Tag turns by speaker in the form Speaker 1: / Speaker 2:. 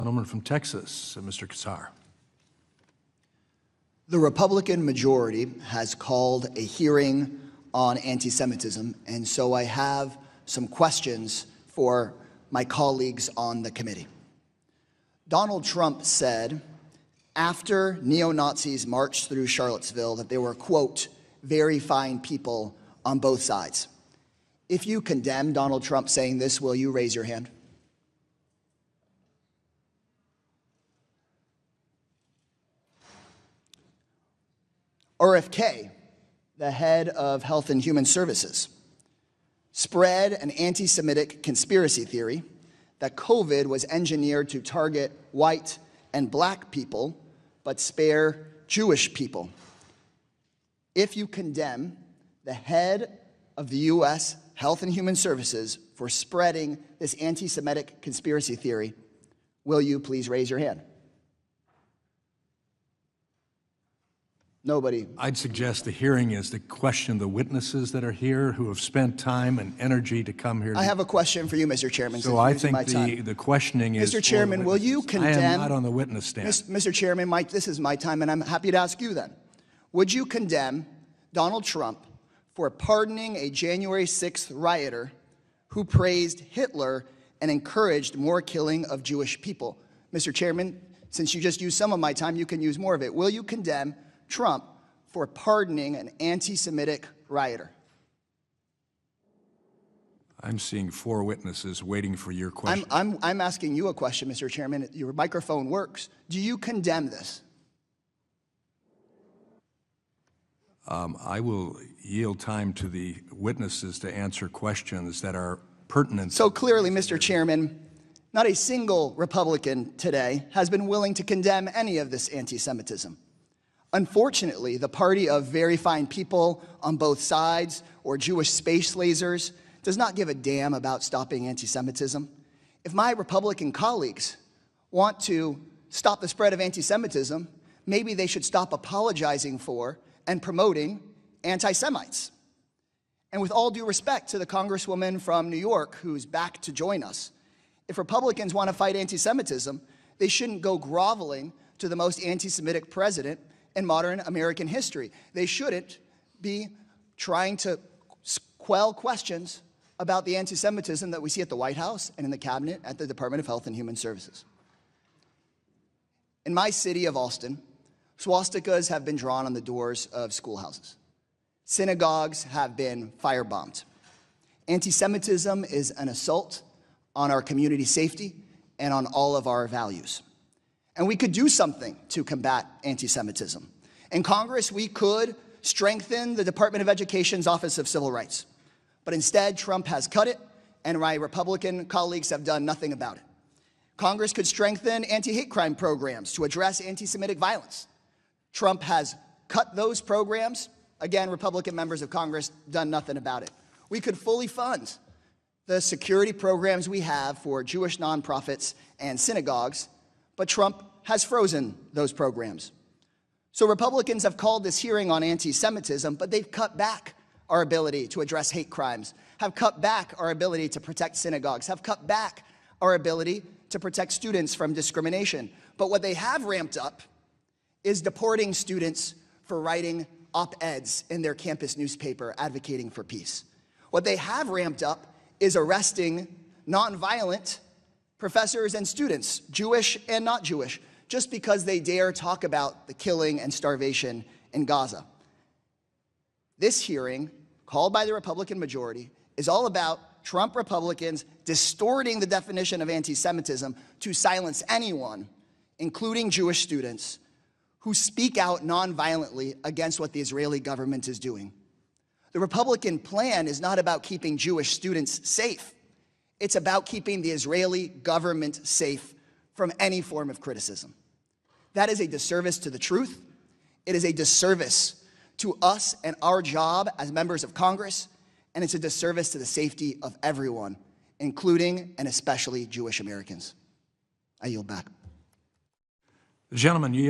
Speaker 1: Gentleman from Texas, Mr. Casar.
Speaker 2: The Republican majority has called a hearing on anti-Semitism, and so I have some questions for my colleagues on the committee. Donald Trump said after neo-Nazis marched through Charlottesville that there were, quote, very fine people on both sides. If you condemn Donald Trump saying this, will you raise your hand? RFK, the head of Health and Human Services, spread an anti-Semitic conspiracy theory that COVID was engineered to target white and black people, but spare Jewish people. If you condemn the head of the U.S. Health and Human Services for spreading this anti-Semitic conspiracy theory, will you please raise your hand? Nobody.
Speaker 1: I'd suggest the hearing is to question the witnesses that are here who have spent time and energy to come here.
Speaker 2: I have a question for you, Mr. Chairman.
Speaker 1: So I think the questioning is,
Speaker 2: Mr. Chairman, will you condemn?
Speaker 1: I am not on the witness stand.
Speaker 2: Mr. Chairman, this is my time, and I'm happy to ask you then. Would you condemn Donald Trump for pardoning a January 6th rioter who praised Hitler and encouraged more killing of Jewish people? Mr. Chairman, since you just used some of my time, you can use more of it. Will you condemn Trump for pardoning an anti-Semitic rioter?
Speaker 1: I'm seeing 4 witnesses waiting for your question.
Speaker 2: I'm asking you a question, Mr. Chairman. Your microphone works. Do you condemn this?
Speaker 1: I will yield time to the witnesses to answer questions that are pertinent.
Speaker 2: So clearly, Mr. Chairman, not a single Republican today has been willing to condemn any of this anti-Semitism. Unfortunately, the party of very fine people on both sides, or Jewish space lasers, does not give a damn about stopping anti-Semitism. If my Republican colleagues want to stop the spread of anti-Semitism, maybe they should stop apologizing for and promoting anti-Semites. And with all due respect to the Congresswoman from New York who's back to join us, if Republicans want to fight anti-Semitism, they shouldn't go groveling to the most anti-Semitic president in modern American history. They shouldn't be trying to quell questions about the anti-Semitism that we see at the White House and in the cabinet at the Department of Health and Human Services. In my city of Austin, swastikas have been drawn on the doors of schoolhouses. Synagogues have been firebombed. Anti-Semitism is an assault on our community safety and on all of our values. And we could do something to combat anti-Semitism. In Congress, we could strengthen the Department of Education's Office of Civil Rights. But instead, Trump has cut it, and my Republican colleagues have done nothing about it. Congress could strengthen anti-hate crime programs to address anti-Semitic violence. Trump has cut those programs. Again, Republican members of Congress done nothing about it. We could fully fund the security programs we have for Jewish nonprofits and synagogues, but Trump has frozen those programs. So Republicans have called this hearing on anti-Semitism, but they've cut back our ability to address hate crimes, have cut back our ability to protect synagogues, have cut back our ability to protect students from discrimination. But what they have ramped up is deporting students for writing op-eds in their campus newspaper advocating for peace. What they have ramped up is arresting nonviolent professors and students, Jewish and not Jewish, just because they dare talk about the killing and starvation in Gaza. This hearing, called by the Republican majority, is all about Trump Republicans distorting the definition of anti-Semitism to silence anyone, including Jewish students, who speak out nonviolently against what the Israeli government is doing. The Republican plan is not about keeping Jewish students safe. It's about keeping the Israeli government safe from any form of criticism. That is a disservice to the truth. It is a disservice to us and our job as members of Congress, and it's a disservice to the safety of everyone, including and especially Jewish Americans. I yield back.
Speaker 1: The gentleman yields.